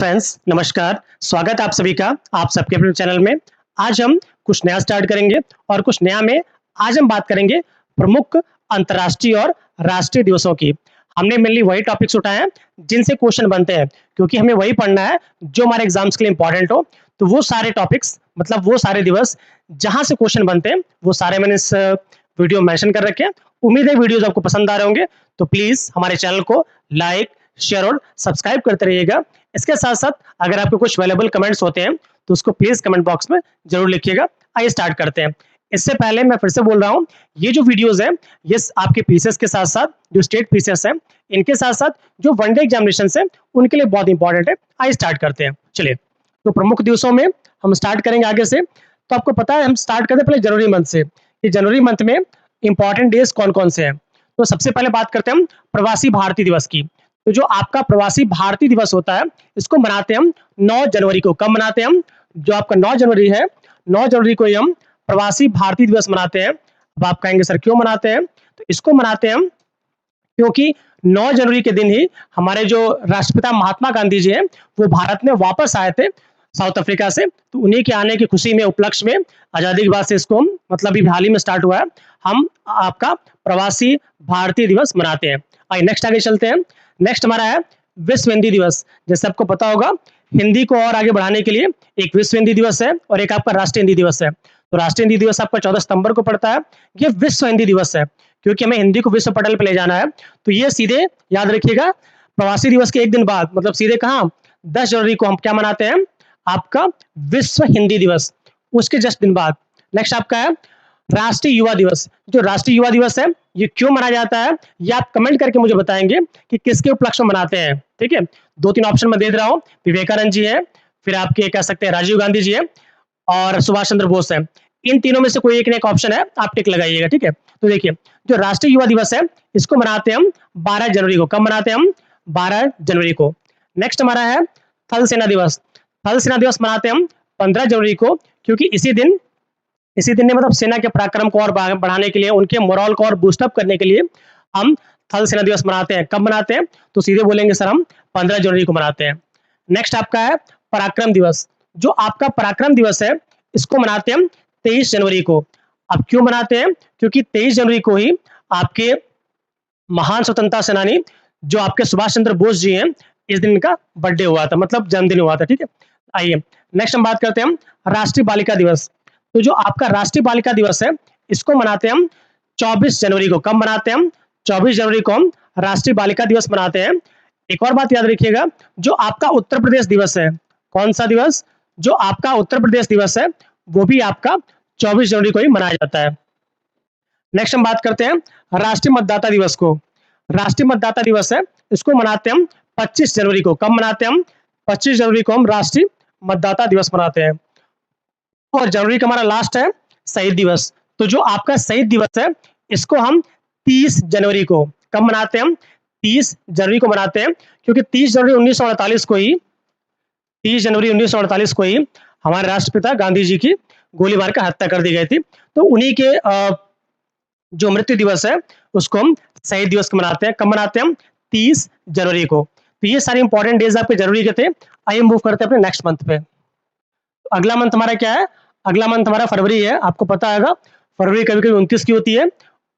Friends नमस्कार, स्वागत है आप सभी का आप सबके अपने चैनल में। आज हम कुछ नया स्टार्ट करेंगे और कुछ नया में आज हम बात करेंगे प्रमुख अंतर्राष्ट्रीय और राष्ट्रीय दिवसों की। हमने मेनली वही टॉपिक्स उठाए हैं जिनसे क्वेश्चन बनते हैं, क्योंकि हमें वही पढ़ना है जो हमारे एग्जाम्स के लिए इंपॉर्टेंट हो। तो वो सारे टॉपिक्स मतलब वो सारे दिवस जहां से क्वेश्चन बनते हैं वो सारे मैंने इस वीडियो में मेंशन कर रखे हैं। उम्मीद है वीडियोस आपको पसंद आ रहे होंगे, तो प्लीज हमारे चैनल को लाइक शेयर और सब्सक्राइब करते रहिएगा। इसके साथ साथ अगर आपके कुछ वैल्यूएबल कमेंट्स होते हैं तो उसको प्लीज कमेंट बॉक्स में जरूर लिखिएगा। आइए स्टार्ट करते हैं। इससे पहले मैं फिर से बोल रहा हूँ, ये जो वीडियोस है ये आपके पीसीएस के साथ साथ जो स्टेट पीसीएस है इनके साथ साथ जो वनडे एग्जामिनेशन है उनके लिए बहुत इंपॉर्टेंट है। आइए स्टार्ट करते हैं। चलिए, तो प्रमुख दिवसों में हम स्टार्ट करेंगे आगे से। तो आपको पता है हम स्टार्ट करते हैं पहले जनवरी मंथ से। कि जनवरी मंथ में इंपॉर्टेंट डेज कौन कौन से हैं। तो सबसे पहले बात करते हैं हम प्रवासी भारतीय दिवस की। तो जो आपका प्रवासी भारतीय दिवस होता है इसको मनाते हैं हम 9 जनवरी को। कब मनाते हैं हम? जो आपका 9 जनवरी है, 9 जनवरी को ही हम प्रवासी भारतीय दिवस मनाते हैं। अब आप कहेंगे सर क्यों मनाते हैं? तो इसको मनाते हैं हम क्योंकि 9 जनवरी के दिन ही हमारे जो राष्ट्रपिता महात्मा गांधी जी हैं वो भारत में वापस आए थे साउथ अफ्रीका से। तो उन्हीं के आने की खुशी में उपलक्ष्य में आजादी के बाद से इसको हम मतलब अभी हाल ही में स्टार्ट हुआ है, हम आपका प्रवासी भारतीय दिवस मनाते हैं। आइए नेक्स्ट आगे चलते हैं। नेक्स्ट हमारा है विश्व हिंदी दिवस। जैसे आपको पता होगा हिंदी को और आगे बढ़ाने के लिए एक विश्व हिंदी दिवस है और एक आपका राष्ट्रीय हिंदी दिवस है। तो राष्ट्रीय हिंदी दिवस आपका 14 सितंबर को पड़ता है। ये विश्व हिंदी दिवस है क्योंकि हमें हिंदी को विश्व पटल पर ले जाना है। तो ये सीधे याद रखिएगा प्रवासी दिवस के एक दिन बाद मतलब सीधे कहाँ 10 जनवरी को हम क्या मनाते हैं? आपका विश्व हिंदी दिवस। उसके जस्ट दिन बाद नेक्स्ट आपका है राष्ट्रीय युवा दिवस। जो राष्ट्रीय युवा दिवस है ये क्यों मनाया जाता है ये आप कमेंट करके मुझे बताएंगे कि किसके उपलक्ष्य में मनाते हैं। ठीक है, 2-3 ऑप्शन मैं दे रहा हूँ। विवेकानंद जी है, फिर आपके कह सकते हैं राजीव गांधी जी है और सुभाष चंद्र बोस है। इन तीनों में से कोई एक ना एक ऑप्शन है, आप टिक लगाइएगा। ठीक है, तो देखिए जो राष्ट्रीय युवा दिवस है इसको मनाते हैं हम 12 जनवरी को। कब मनाते हैं हम? 12 जनवरी को। नेक्स्ट हमारा है थल सेना दिवस। थल सेना दिवस मनाते हैं हम 15 जनवरी को, क्योंकि इसी दिन ने मतलब सेना के पराक्रम को और बढ़ाने के लिए उनके मोरल को और बूस्ट अप करने के लिए हम थल सेना दिवस मनाते हैं। कब मनाते हैं? तो सीधे बोलेंगे सर हम 15 जनवरी को मनाते हैं। नेक्स्ट आपका है पराक्रम दिवस। जो आपका पराक्रम दिवस है इसको मनाते हैं हम 23 जनवरी को। अब क्यों मनाते हैं? क्योंकि 23 जनवरी को ही आपके महान स्वतंत्रता सेनानी जो आपके सुभाष चंद्र बोस जी हैं इस दिन का बर्थडे हुआ था, मतलब जन्मदिन हुआ था। ठीक है, आइए नेक्स्ट हम बात करते हैं हम राष्ट्रीय बालिका दिवस। तो जो आपका राष्ट्रीय बालिका दिवस है इसको मनाते हैं हम 24 जनवरी को। कब मनाते हैं हम? 24 जनवरी को हम राष्ट्रीय बालिका दिवस मनाते हैं। एक और बात याद रखिएगा, जो आपका उत्तर प्रदेश दिवस है, कौन सा दिवस? जो आपका उत्तर प्रदेश दिवस है वो भी आपका 24 जनवरी को ही मनाया जाता है। नेक्स्ट हम बात करते हैं राष्ट्रीय मतदाता दिवस को। राष्ट्रीय मतदाता दिवस है इसको मनाते हैं हम 25 जनवरी को। कब मनाते हैं हम? 25 जनवरी को हम राष्ट्रीय मतदाता दिवस मनाते हैं। और जनवरी का हमारा लास्ट है शहीद दिवस। तो जो आपका शहीद दिवस है इसको हम 30 जनवरी को कब मनाते हैं? हम 30 जनवरी को मनाते हैं, क्योंकि 30 जनवरी 1948 को ही 30 जनवरी 1948 को ही हमारे राष्ट्रपिता गांधी जी की गोली मार कर हत्या कर दी गई थी। तो उन्हीं के जो मृत्यु दिवस है उसको हम शहीद दिवस को मनाते हैं। कब मनाते हैं हम? 30 जनवरी को। तो ये सारे इंपॉर्टेंट डेज आपके जनवरी के थे। आइए मूव करते हैं अपने नेक्स्ट मंथ पे। तो अगला मंथ हमारा क्या है? अगला मंथ हमारा फरवरी है। आपको पता होगा फरवरी कभी कभी 29 की होती है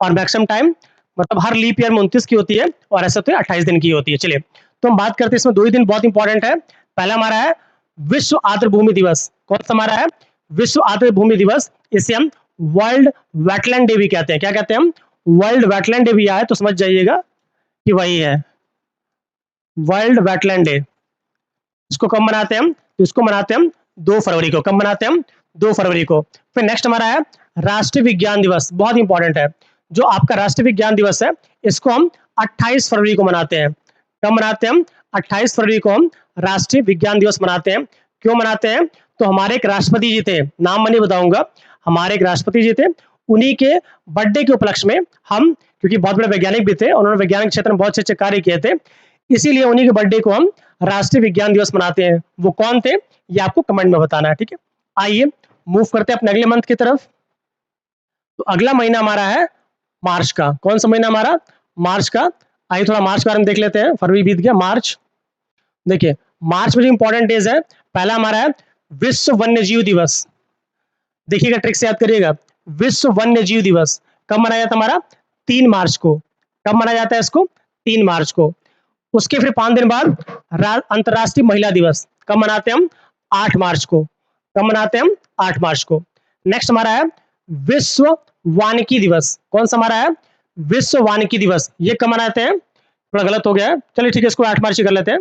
और मैक्सिमम टाइम मतलब हर लीप ईयर में 29 की होती है और ऐसा तो 28 दिन की होती है। चलिए, तो हम बात करते हैं इसमें 2 ही दिन बहुत इंपॉर्टेंट है। पहला हमारा है विश्व आर्द्र भूमि दिवस। कौन सा हमारा है? विश्व आर्द्र भूमि दिवस। इसे हम वर्ल्ड वेटलैंड डे भी कहते हैं। क्या कहते हैं हम? वर्ल्ड वेटलैंड डे भी आए तो समझ जाइएगा कि वही है वर्ल्ड वेटलैंड डे। इसको कब मनाते हैं हम? तो इसको मनाते हैं हम 2 फरवरी को। कब मनाते हैं हम? 2 फरवरी को। फिर नेक्स्ट हमारा है राष्ट्रीय विज्ञान दिवस। बहुत इंपॉर्टेंट है। जो आपका राष्ट्रीय विज्ञान दिवस है इसको हम 28 फरवरी को मनाते हैं। कब मनाते हैं हम? 28 फरवरी को हम राष्ट्रीय विज्ञान दिवस मनाते हैं। क्यों मनाते हैं? तो हमारे एक राष्ट्रपति जी थे, नाम मैं नहीं बताऊंगा, हमारे एक राष्ट्रपति जी थे, उन्हीं के बर्थडे के उपलक्ष्य में हम, क्योंकि बहुत बड़े वैज्ञानिक भी थे, उन्होंने वैज्ञानिक क्षेत्र में बहुत अच्छे कार्य किए थे, इसीलिए उन्हीं के बर्थडे को हम राष्ट्रीय विज्ञान दिवस मनाते हैं। वो कौन थे ये आपको कमेंट में बताना है। ठीक है, आइए मूव करते हैं अपने अगले मंथ की तरफ। तो अगला महीना हमारा है मार्च का। कौन सा महीना हमारा? मार्च का। आइए थोड़ा मार्च के बारे में देख लेते हैं। फरवरी बीत गया, मार्च। देखिए मार्च में जो इंपॉर्टेंट डेज है, पहला हमारा है विश्व वन्य जीव दिवस। देखिएगा, ट्रिक से याद करिएगा। विश्व वन्य जीव दिवस कब मनाया जाता है हमारा? 3 मार्च को। कब मनाया जाता है इसको? 3 मार्च को। उसके फिर 5 दिन बाद अंतर्राष्ट्रीय महिला दिवस कब मनाते हैं हम? 8 मार्च को। कब मनाते हैं हम? 8 मार्च को। नेक्स्ट हमारा है विश्व वानिकी दिवस। कौन सा हमारा है? विश्व वानिकी दिवस। ये कब मनाते हैं? थोड़ा गलत हो गया है, चलिए ठीक है, इसको 8 मार्च ही कर लेते हैं।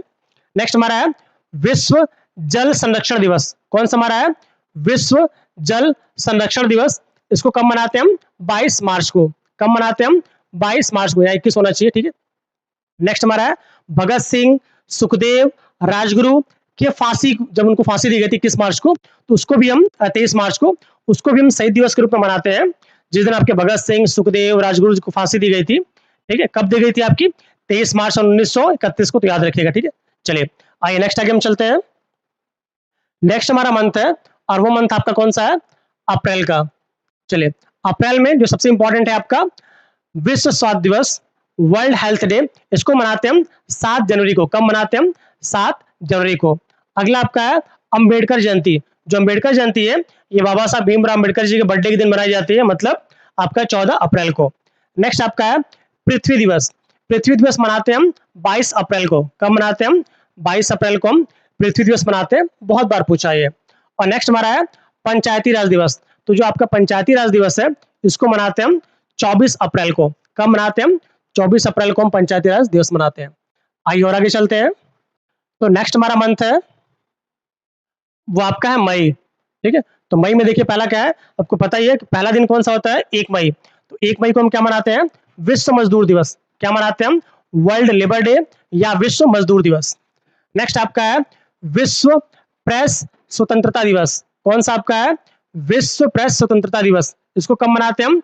नेक्स्ट हमारा है विश्व जल संरक्षण दिवस। कौन सा हमारा है? विश्व जल संरक्षण दिवस। इसको कब मनाते हैं हम? 22 मार्च को। कब मनाते हैं हम? 22 मार्च को, या 21 होना चाहिए, ठीक है। नेक्स्ट हमारा है भगत सिंह, सुखदेव, राजगुरु के फांसी, जब उनको फांसी दी गई थी 21 मार्च को, तो उसको भी हम 23 मार्च को, उसको भी हम शहीद दिवस के रूप में मनाते हैं, जिस दिन आपके भगत सिंह, सुखदेव, राजगुरु को फांसी दी गई थी। ठीक है, कब दी गई थी आपकी? 23 मार्च 1931 को, तो याद रखिएगा, ठीक है। चलिए आइए नेक्स्ट आगे हम चलते हैं। नेक्स्ट हमारा मंथ है, और वो मंथ आपका कौन सा है? अप्रैल का। चलिए, अप्रैल में जो सबसे इंपॉर्टेंट है आपका विश्व स्वास्थ्य दिवस, वर्ल्ड हेल्थ डे, इसको मनाते हैं हम 7 जनवरी को। कब मनाते हैं हम? 7 जनवरी को। अगला आपका है अंबेडकर जयंती। जो अंबेडकर जयंती है, ये बाबा साहब भीमराव अंबेडकर जी के बर्थडे के दिन मनाई जाती है, मतलब आपका 14 अप्रैल को। नेक्स्ट आपका है पृथ्वी दिवस। पृथ्वी दिवस मनाते हैं हम 22 अप्रैल को। कब मनाते हैं हम? 22 अप्रैल को हम पृथ्वी दिवस मनाते हैं, बहुत बार पूछा है ये। और नेक्स्ट हमारा है पंचायती राज दिवस। तो जो आपका पंचायती राज दिवस है, इसको मनाते हैं हम 24 अप्रैल को। कब मनाते हैं हम? 24 अप्रैल को हम पंचायती राज दिवस मनाते हैं। आइए और आगे चलते हैं। तो नेक्स्ट हमारा मंथ है, वो आपका है मई। ठीक है, तो मई में देखिए पहला क्या है, आपको पता ही है कि पहला दिन कौन सा होता है? 1 मई। तो 1 मई को हम क्या मनाते हैं? विश्व मजदूर दिवस। क्या मनाते हैं हम? वर्ल्ड लेबर डे या विश्व मजदूर दिवस। नेक्स्ट आपका है विश्व प्रेस स्वतंत्रता दिवस। कौन सा आपका है? विश्व प्रेस स्वतंत्रता दिवस। इसको कब मनाते हैं हम?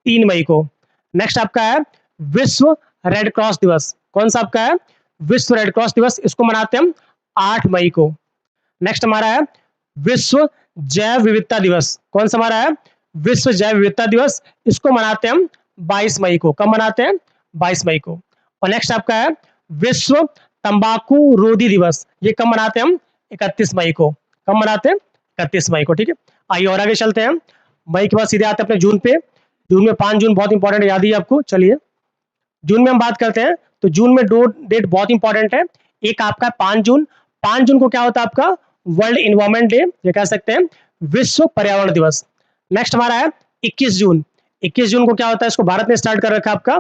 3 मई को। नेक्स्ट आपका है विश्व रेड क्रॉस दिवस। कौन सा आपका है? विश्व रेड क्रॉस दिवस। इसको मनाते हैं हम 8 मई को। नेक्स्ट हमारा है विश्व जैव विविधता दिवस। कौन सा हमारा है? विश्व जैव विविधता दिवस। इसको मनाते हैं हम 22 मई को। कब मनाते हैं? 22 मई को। और नेक्स्ट आपका है विश्व तंबाकू रोधी दिवस। ये कब मनाते हैं हम? 31 मई को। कब मनाते हैं? 31 मई को, ठीक है। आइए और आगे चलते हैं। मई के बाद सीधे आते हैं अपने जून पे। जून में 5 जून बहुत इंपॉर्टेंट, याद ही आपको। चलिए जून में हम बात करते हैं, तो जून में 2 डेट बहुत इंपॉर्टेंट है। एक आपका 5 जून। 5 जून को क्या होता है आपका? वर्ल्ड इन्वायरमेंट डे, ये कह सकते हैं विश्व पर्यावरण दिवस। नेक्स्ट हमारा है 21 जून। 21 जून को क्या होता है? इसको भारत ने स्टार्ट कर रखा है आपका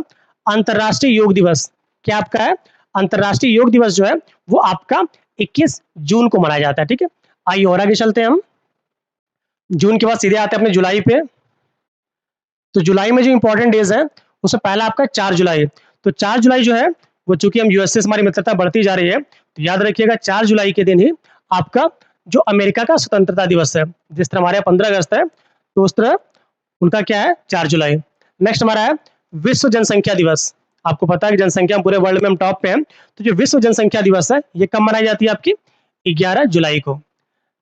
अंतरराष्ट्रीय योग दिवस। क्या आपका है? अंतरराष्ट्रीय योग दिवस जो है वो आपका 21 जून को मनाया जाता है, ठीक है। आइए और आगे चलते हैं हम। जून के बाद सीधे आते हैं अपने जुलाई पे। तो जुलाई में जो इंपॉर्टेंट डेज है, उसमें पहला आपका 4 जुलाई। तो 4 जुलाई जो है वो, चूंकि हम यूएसए से हमारी मित्रता बढ़ती जा रही है, तो याद रखिएगा 4 जुलाई के दिन ही आपका जो अमेरिका का स्वतंत्रता दिवस है, जिस तरह हमारे यहाँ 15 अगस्त है, तो उस तरह उनका क्या है? 4 जुलाई। नेक्स्ट हमारा है विश्व जनसंख्या दिवस। आपको पता है कि जनसंख्या पूरे वर्ल्ड में हम टॉप पे हैं, तो जो विश्व जनसंख्या दिवस है, ये कब मनाई जाती है? आपकी 11 जुलाई को।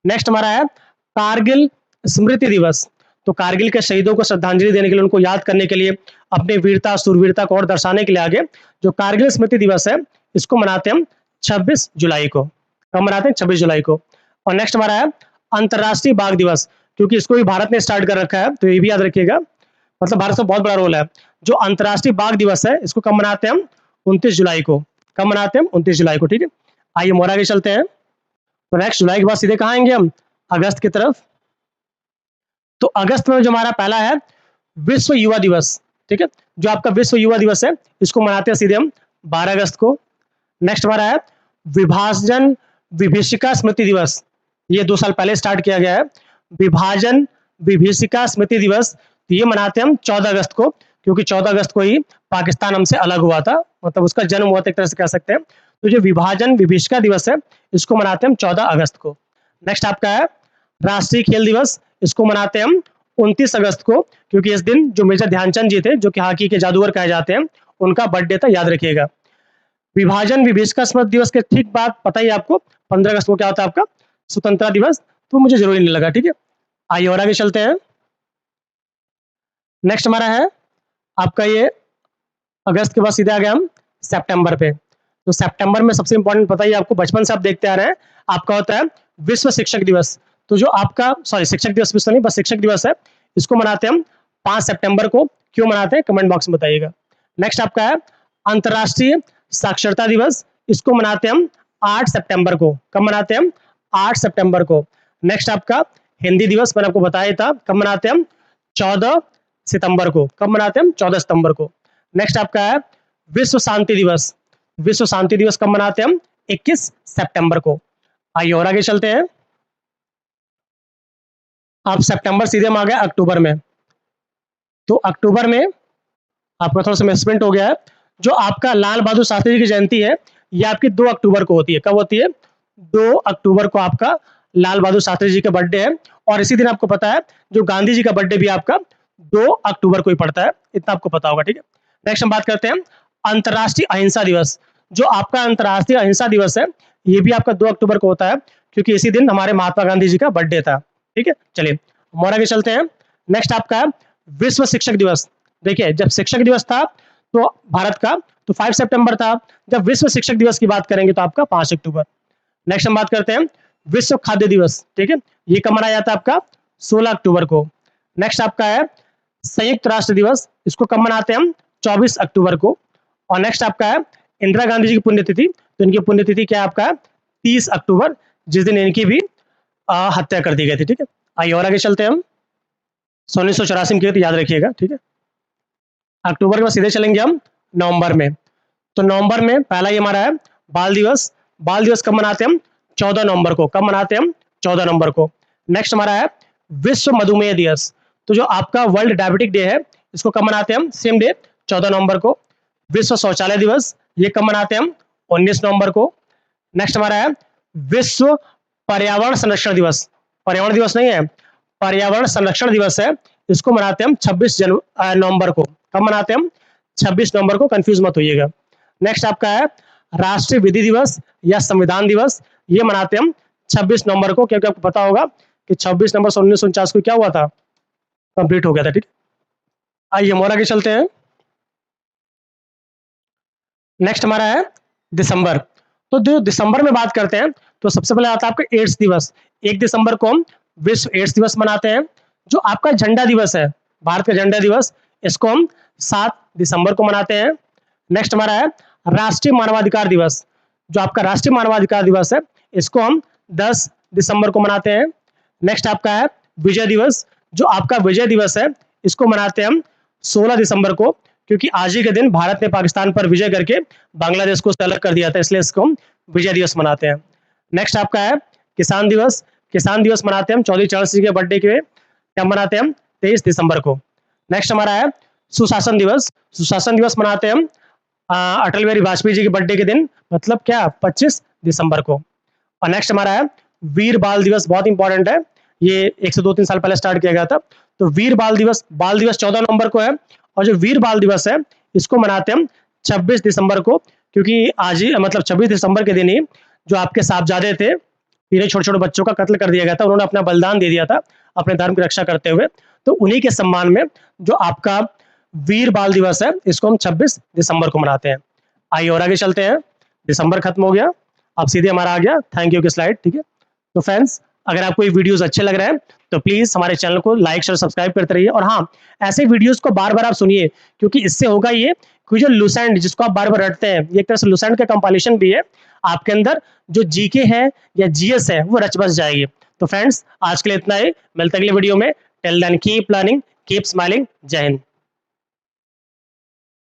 नेक्स्ट हमारा है कारगिल स्मृति दिवस। तो कारगिल के शहीदों को श्रद्धांजलि देने के लिए, उनको याद करने के लिए, अपने वीरता सूरवीरता को और दर्शाने के लिए आगे जो कारगिल स्मृति दिवस है, इसको मनाते हैं हम 26 जुलाई को। कब मनाते हैं? 26 जुलाई को। और नेक्स्ट हमारा है अंतरराष्ट्रीय बाघ दिवस, क्योंकि इसको भी भारत ने स्टार्ट कर रखा है, तो ये भी याद रखिएगा, मतलब भारत का बहुत बड़ा रोल है। जो अंतरराष्ट्रीय बाघ दिवस है, इसको कब मनाते हैं हम? 29 जुलाई को। कब मनाते हैं हम? 29 जुलाई को, ठीक है। आइए मोर आगे चलते हैं। तो नेक्स्ट जुलाई के बाद सीधे कहाँ आएंगे हम? अगस्त की तरफ। तो अगस्त में जो हमारा पहला है विश्व युवा दिवस, ठीक है। जो आपका विश्व युवा दिवस है, इसको मनाते हैं सीधे हम 12 अगस्त को। नेक्स्ट हमारा है विभाजन विभीषिका स्मृति दिवस। ये 2 साल पहले स्टार्ट किया गया है, विभाजन विभीषिका स्मृति दिवस। तो ये मनाते हैं हम 14 अगस्त को, क्योंकि 14 अगस्त को ही पाकिस्तान हमसे अलग हुआ था, मतलब उसका जन्म हुआ था, एक तरह से कह सकते हैं। तो जो विभाजन विभीषिका दिवस है, इसको मनाते हैं हम 14 अगस्त को। नेक्स्ट आपका है राष्ट्रीय खेल दिवस। इसको मनाते हैं हम 29 अगस्त को, क्योंकि इस दिन जो मेजर ध्यानचंद जी थे, जो कि हॉकी के जादूगर कहे जाते हैं, उनका बर्थडे था, याद रखिएगा। विभाजन विभीषिका स्मृति दिवस के ठीक बाद पता ही आपको 15 अगस्त को क्या होता है? आपका स्वतंत्रता दिवस। तो मुझे जरूरी नहीं लगा, ठीक है। आइए और आगे चलते हैं। नेक्स्ट हमारा है आपका ये अगस्त के बाद सीधे आ गए हम सितंबर पे। तो सितंबर में सबसे इंपॉर्टेंट पता ही आपको, बचपन से आप देखते आ रहे हैं, आपका होता है विश्व शिक्षक दिवस। तो जो आपका शिक्षक दिवस विश्व नहीं, बस शिक्षक दिवस है, इसको मनाते हैं हम 5 सितंबर को। क्यों मनाते हैं कमेंट बॉक्स में बताइएगा। नेक्स्ट आपका है अंतर्राष्ट्रीय साक्षरता दिवस, इसको मनाते हैं हम 8 सितंबर को। कब मनाते हैं हम? 8 सितंबर को। नेक्स्ट आपका हिंदी दिवस, मैंने आपको बताया था, कब मनाते हैं हम? 14 सितंबर को। कब मनाते हैं हम? 14 सितंबर को। नेक्स्ट आपका है विश्व शांति दिवस। विश्व शांति दिवस कब मनाते हैं हम? 21 सितंबर को। आइए और आगे चलते हैं। आप सितंबर सीधे हम आ गए अक्टूबर में। तो अक्टूबर में आपका थोड़ा सा मिसप्रिंट हो गया है। जो आपका लाल बहादुर शास्त्री जी की जयंती है, ये आपकी 2 अक्टूबर को होती है। कब होती है? 2 अक्टूबर को आपका लाल बहादुर शास्त्री जी का बर्थडे है। और इसी दिन आपको पता है जो गांधी जी का बर्थडे भी आपका 2 अक्टूबर को ही पड़ता है, इतना आपको पता होगा, ठीक है। नेक्स्ट हम बात करते हैं अंतर्राष्ट्रीय अहिंसा दिवस। जो आपका अंतर्राष्ट्रीय अहिंसा दिवस है, ये भी आपका 2 अक्टूबर को होता है, क्योंकि इसी दिन हमारे महात्मा गांधी जी का बर्थडे था, ठीक है। चलिए और आगे चलते हैं। नेक्स्ट आपका है विश्व शिक्षक दिवस। देखिए जब शिक्षक दिवस था तो भारत का, तो 5 सितंबर था। जब विश्व शिक्षक दिवस की बात करेंगे तो आपका 5 अक्टूबर। नेक्स्ट हम बात करते हैं विश्व खाद्य दिवस, ठीक है। ये कब मनाया जाता है? आपका 16 अक्टूबर को। नेक्स्ट आपका है संयुक्त राष्ट्र दिवस, इसको कब मनाते हैं हम? 24 अक्टूबर को। और नेक्स्ट आपका है इंदिरा गांधी जी की पुण्यतिथि, तो इनकी पुण्यतिथि क्या है आपका? 30 अक्टूबर, जिस दिन इनकी भी हत्या कर दी गई थी, ठीक है। आइए और आगे चलते हैं हम। 1984 में की तो याद रखिएगा, ठीक है। अक्टूबर के बाद सीधे चलेंगे हम नवंबर में। तो नवंबर में पहला ये हमारा है बाल दिवस। बाल दिवस कब मनाते हैं हम? 14 नवंबर को। कब मनाते हैं हम? 14 नवंबर को। नेक्स्ट हमारा है विश्व मधुमेह दिवस। तो जो आपका वर्ल्ड डायबिटिक डे है, इसको कब मनाते हैं हम? सेम डे 14 नवंबर को। विश्व शौचालय दिवस, ये कब मनाते हैं हम? 19 नवंबर को। नेक्स्ट हमारा है विश्व पर्यावरण संरक्षण दिवस। पर्यावरण दिवस नहीं है, पर्यावरण संरक्षण दिवस है, इसको मनाते हैं हम 26 नवंबर को। कब मनाते हैं हम? 26 नवंबर को, कंफ्यूज मत होइएगा। नेक्स्ट आपका है राष्ट्रीय विधि दिवस या संविधान दिवस, ये मनाते हैं हम 26 नवंबर को, क्योंकि आपको पता होगा कि 26 नवंबर 1949 को क्या हुआ था? कंप्लीट हो गया था, ठीक। आइए हम और आगे चलते हैं। नेक्स्ट हमारा है दिसंबर। तो जो दिसंबर में बात करते हैं तो सबसे पहले आता है आपका एड्स दिवस। 1 दिसंबर को हम विश्व एड्स दिवस मनाते हैं। जो आपका झंडा दिवस है, भारत का झंडा दिवस, इसको हम 7 दिसंबर को मनाते हैं। नेक्स्ट हमारा है राष्ट्रीय मानवाधिकार दिवस। जो आपका राष्ट्रीय मानवाधिकार दिवस है, इसको हम 10 दिसंबर को मनाते हैं। नेक्स्ट आपका है विजय दिवस। जो आपका विजय दिवस है, इसको मनाते हैं हम 16 दिसंबर को, क्योंकि आज ही के दिन भारत ने पाकिस्तान पर विजय करके बांग्लादेश को अलग कर दिया था, इसलिए इसको हम विजय दिवस मनाते हैं। नेक्स्ट आपका है किसान दिवस। किसान दिवस मनाते हैं हम चौधरी चरण सिंह के बर्थडे के, क्या मनाते हैं हम? 23 दिसंबर को। नेक्स्ट हमारा है सुशासन दिवस। सुशासन दिवस मनाते हैं हम अटल बिहारी वाजपेयी जी के बर्थडे के दिन, मतलब क्या, 25 दिसंबर को। और नेक्स्ट हमारा है वीर बाल दिवस, बहुत इंपॉर्टेंट है, ये 1 से 2-3 साल पहले स्टार्ट किया गया था। तो वीर बाल दिवस 14 नवंबर को है। और जो वीर बाल दिवस है, इसको मनाते हैं हम 26 दिसंबर को, क्योंकि आज ही मतलब 26 दिसंबर के दिन ही जो आपके साहबजादे थे, इन्हें छोटे छोटे बच्चों का कत्ल कर दिया गया था, उन्होंने अपना बलिदान दे दिया था अपने धर्म की रक्षा करते हुए। तो उन्हीं के सम्मान में जो आपका वीर बाल दिवस है, इसको हम 26 दिसंबर को मनाते हैं। आइए और आगे चलते हैं। दिसंबर खत्म हो गया, अब सीधे हमारा आ गया थैंक यू की स्लाइड, ठीक है। तो फ्रेंड्स, अगर आपको ये वीडियोस अच्छे लग रहे हैं तो प्लीज हमारे चैनल को लाइक शेयर सब्सक्राइब करते रहिए। और हाँ, ऐसे वीडियोस को बार बार आप सुनिए, क्योंकि इससे होगा ये कि जो लुसेंट जिसको आप बार बार रटते हैं, ये एक तरह से लुसेंट का कंपाइलेशन भी है, आपके अंदर जो जीके है या जीएस है वो रच बस जाएगी। तो फ्रेंड्स, आज के लिए इतना ही, मिलते हैं अगले वीडियो में। Till then keep learning, keep smiling. जय हिंद।